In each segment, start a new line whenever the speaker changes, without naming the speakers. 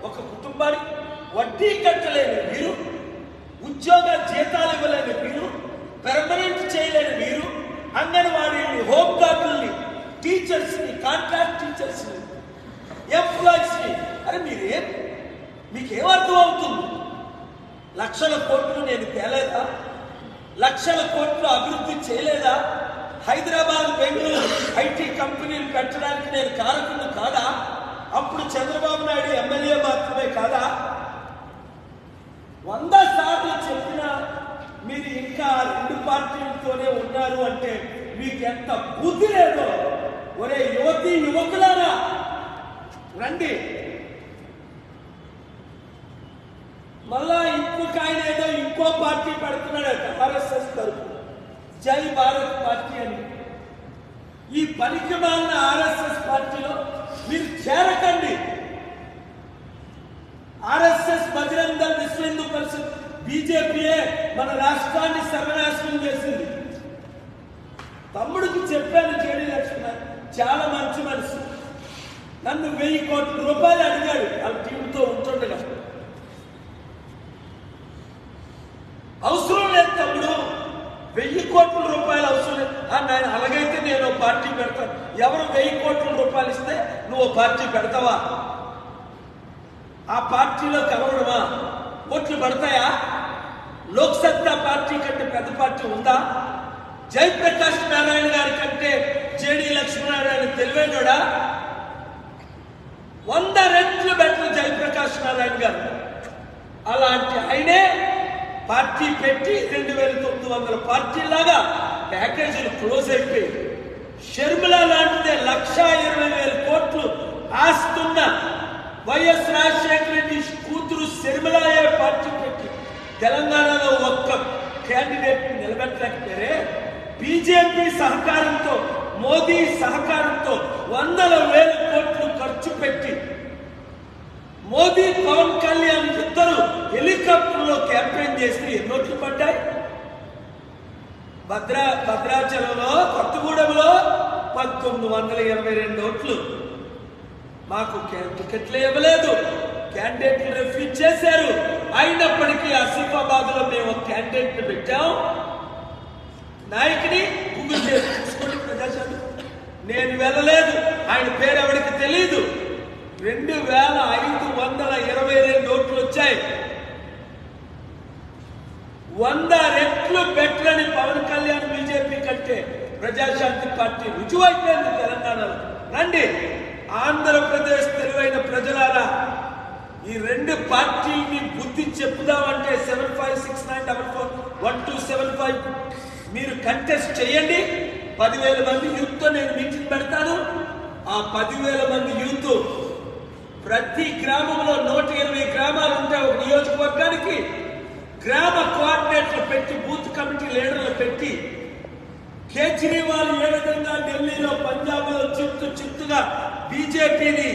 ఒక కుటుంబానికి వడ్డీ కట్టలేని మీరు, ఉద్యోగ జీతాలు ఇవ్వలేని మీరు, పెర్మనెంట్ చేయలేని మీరు, అంగన్వాడీని, హోమ్ గార్డుల్ని, టీచర్స్ని, కాంట్రాక్ట్ టీచర్స్ని, ఎంప్లాయీస్ని, అరే మీకేమర్థం అవుతుంది? లక్షల కోట్లు నేను తేలేదా? లక్షల కోట్లు అభివృద్ధి చేయలేదా? హైదరాబాద్, బెంగళూరు ఐటీ కంపెనీలు పెట్టడానికి నేను కారకుడు కాదా? అప్పుడు చంద్రబాబు నాయుడు ఎమ్మెల్యే మాత్రమే కాదా? 100 సార్లు చెప్పినా మీరు ఇంకా 2 పార్టీలతోనే ఉన్నారు అంటే మీకు ఎంత బుద్ధి లేదో. ఒరే యువతి యువకులారా, రండి. మళ్ళా ఇంకొక ఆయన ఏదో ఇంకో పార్టీ పెడుతున్నాడు ఆర్ఎస్ఎస్ తరఫు, జై భారత్ పార్టీ అని. ఈ పనికి మాలిన ఆర్ఎస్ఎస్ పార్టీలో మీరు చేరకండి. ఆర్ఎస్ఎస్, బజరంగ దళ్, విశ్వ హిందూ పరిషత్, బీజేపీయే మన రాష్ట్రాన్ని సర్వనాశనం చేసింది. తమ్ముడికి చెప్పాను, జేడీ లక్ష్మణ్ చాలా మంచి మనసు. నన్ను 1000 కోట్ల రూపాయలు అడిగాడు వాళ్ళ టీంతో ఉంటుండగా. అవసరం లేదు తమ్ముడు, 1000 కోట్ల రూపాయలు అవసరం లేదు. నాయన అలాగైతే నేను పార్టీ పెడతాను. ఎవరు 1000 కోట్ల రూపాయలు ఇస్తే నువ్వు పార్టీ పెడతావా? ఆ పార్టీలో కలవడమా? ఓట్లు పడతాయా? లోక్సత్తా పార్టీ కంటే పెద్ద పార్టీ ఉందా? జయప్రకాష్ నారాయణ గారి కంటే జేడీ లక్ష్మీనారాయణ తెలివైనడా? 100 రెట్లు బెటర్ జయప్రకాష్ నారాయణ గారు. అలాంటి ఆయనే పార్టీ పెట్టి 2900 పార్టీలాగా ప్యాకేజీలు క్లోజ్ అయిపోయి, షర్మిల లాంటిదే 1,20,000 కోట్లు ఆస్తున్న వైఎస్ రాజశేఖర రెడ్డి కూతురు షర్మిలయే పార్టీ పెట్టి తెలంగాణలో ఒక్క క్యాండిడేట్ నిలబెట్టలేకపోయారే. బీజేపీ సహకారంతో, మోదీ సహకారంతో 100,000 కోట్లు ఖర్చు పెట్టి మోదీ, పవన్ కళ్యాణ్ ఇద్దరు హెలికాప్టర్లో క్యాంపెయిన్ చేసి ఎన్నోట్లు పడ్డాయి. భద్రాచలంలో, కొత్తగూడెంలో 1922 ఓట్లు. మాకు టికెట్లు ఇవ్వలేదు, క్యాండిడేట్లు రిఫ్యూజ్ చేశారు. అయినప్పటికీ ఆసిఫాబాద్ లో మేము క్యాండిడేట్ పెట్టాం. నాయకుని గూగుల్ చేసి చూసుకోండి ప్రజాశాలు. నేను వెళ్ళలేదు, ఆయన పేరు ఎవరికి తెలియదు. 2522 ఓట్లు వచ్చాయి. 100 రెట్లు బెటరని పవన్ కళ్యాణ్ బీజేపీ కంటే ప్రజాశాంతి పార్టీ రుజువైపోయింది తెలంగాణలో. రండి ఆంధ్రప్రదేశ్ తెలివైన ప్రజలారా, ఈ 2 పార్టీని బుద్ధి చెప్పుదామంటే 7569441275 మీరు కంటెస్ట్ చేయండి. 10,000 మంది యూత్తో నేను మీటింగ్ పెడతాను. ఆ 10,000 మంది యూత్ ప్రతి గ్రామంలో 120 గ్రామాలు ఉంటాయి. ఒక నియోజకవర్గానికి గ్రామ కోఆర్డినేటర్లు పెట్టి, బూత్ కమిటీ లీడర్లు పెట్టి, కేజ్రీవాల్ ఏ విధంగా ఢిల్లీలో, పంజాబ్లో చిత్తుగా బీజేపీని,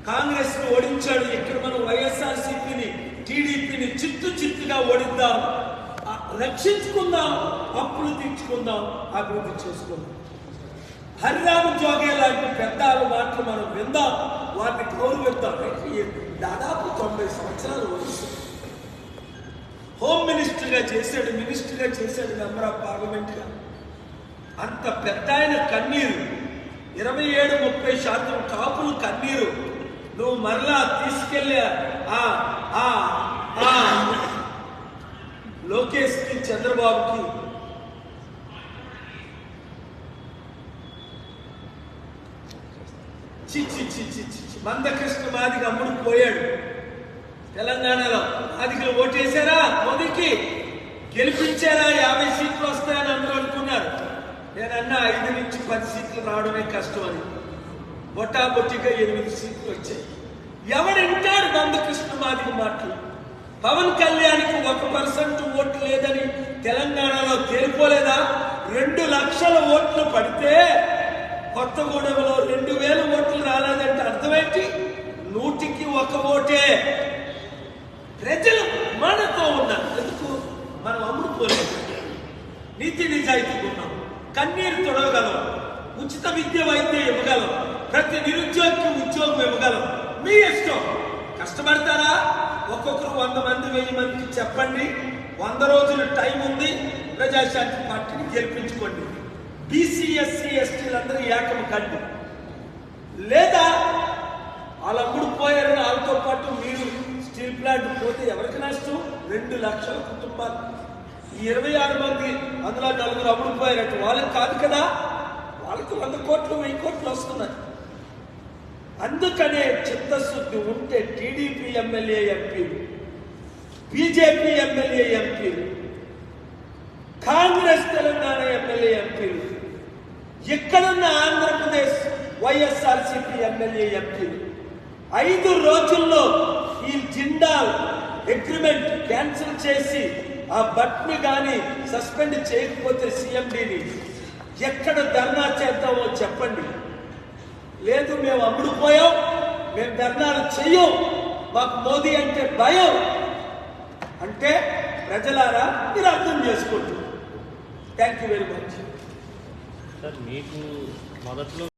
కాంగ్రెస్ ను ఓడించాడు, ఇక్కడ మనం వైఎస్ఆర్సీపీని, టీడీపీని చిత్తుగా ఓడిద్దాం, రక్షించుకుందాం, అప్పులు తీర్చుకుందాం, అభివృద్ధి చేసుకుందాం. హరిరామ జోగే లాంటి పెద్దల మాటలు మనం విందాం, వారిని గౌరవిద్దాం. దాదాపు 90 సంవత్సరాల వయసు. హోమ్ మినిస్టర్గా చేశాడు, మినిస్టర్గా చేశాడు, మెంబర్ ఆఫ్ పార్లమెంట్ గా. అంత పెద్ద ఆయన కన్నీరు, 27-30% కాపులు కన్నీరు. నువ్వు మరలా తీసుకెళ్ళి లోకేష్ కి, చంద్రబాబుకి మందకృష్ణ మాదిగ అమ్ముడు పోయాడు. తెలంగాణలో మాదిగలు ఓటేశారా? మోదీకి గెలిపించారా? 50 సీట్లు వస్తాయని అందరూ అనుకున్నారు. నేనన్నా 5 నుంచి 10 సీట్లు రావడమే కష్టం అని. బొట్టాబొట్టిగా 8 సీట్లు వచ్చాయి. ఎవడింటాడు మందకృష్ణ మాదిగ మాటలు? పవన్ కళ్యాణ్కి 1% ఓట్లు లేదని తెలంగాణలో తేలిపోలేదా? 2 లక్షల ఓట్లు పడితే కొత్తగూడెంలో 2,000 ఓట్లు రాలేదంటే అర్థమేంటి? 100కి 1 ఓటే. ప్రజలు మనతో ఉన్నారు. ఎందుకు? మనం అమ్ముడుపోలేదు, నీతి నిజాయితీగా ఉన్నాం, కన్నీరు తొడవగలం, ఉచిత విద్య వైద్యం ఇవ్వగలం, ప్రతి నిరుద్యోగికి ఉద్యోగం ఇవ్వగలం. మీ ఇష్టం. కష్టపడతారా? ఒక్కొక్కరు 100 మంది 1000 మందికి చెప్పండి, 100 రోజులు టైం ఉంది, ప్రజాశాంతి పార్టీని గెలిపించుకోండి, బీసీ ఎస్సీ ఎస్టీలందరూ ఏకం కండి. లేదా వాళ్ళప్పుడు పోయారని వాళ్ళతో పాటు మీరు స్టీల్ ప్లాంట్ పోతే ఎవరికి నష్టం? 2 లక్షల కుటుంబాలు, ఈ 26 మంది అందులో 4 అమ్ముడు పోయారట, వాళ్ళకి కాదు కదా, వాళ్ళకి 100 కోట్లు 1000 కోట్లు వస్తున్నాయి. అందుకనే చిత్తశుద్ధి ఉంటే టీడీపీ ఎమ్మెల్యే ఎంపీలు, బీజేపీ ఎమ్మెల్యే ఎంపీలు, కాంగ్రెస్ తెలంగాణ ఎమ్మెల్యే ఎంపీలు, ఎక్కడున్న ఆంధ్రప్రదేశ్ వైఎస్ఆర్సీపీ ఎమ్మెల్యే ఎంపీలు 5 రోజుల్లో ఈ జిందాల్ అగ్రిమెంట్ క్యాన్సిల్ చేసి ఆ బట్ని కానీ సస్పెండ్ చేయకపోతే సీఎండీని ఎక్కడ ధర్నా చేద్దామో చెప్పండి. లేదు మేము అమ్ముడుపోయాం, మేము ధర్నాలు చెయ్యం, మాకు మోదీ అంటే భయం అంటే ప్రజలారా మీరు అర్థం చేసుకోండి. Thank you very much.
Sir, మీకు మొదట్లో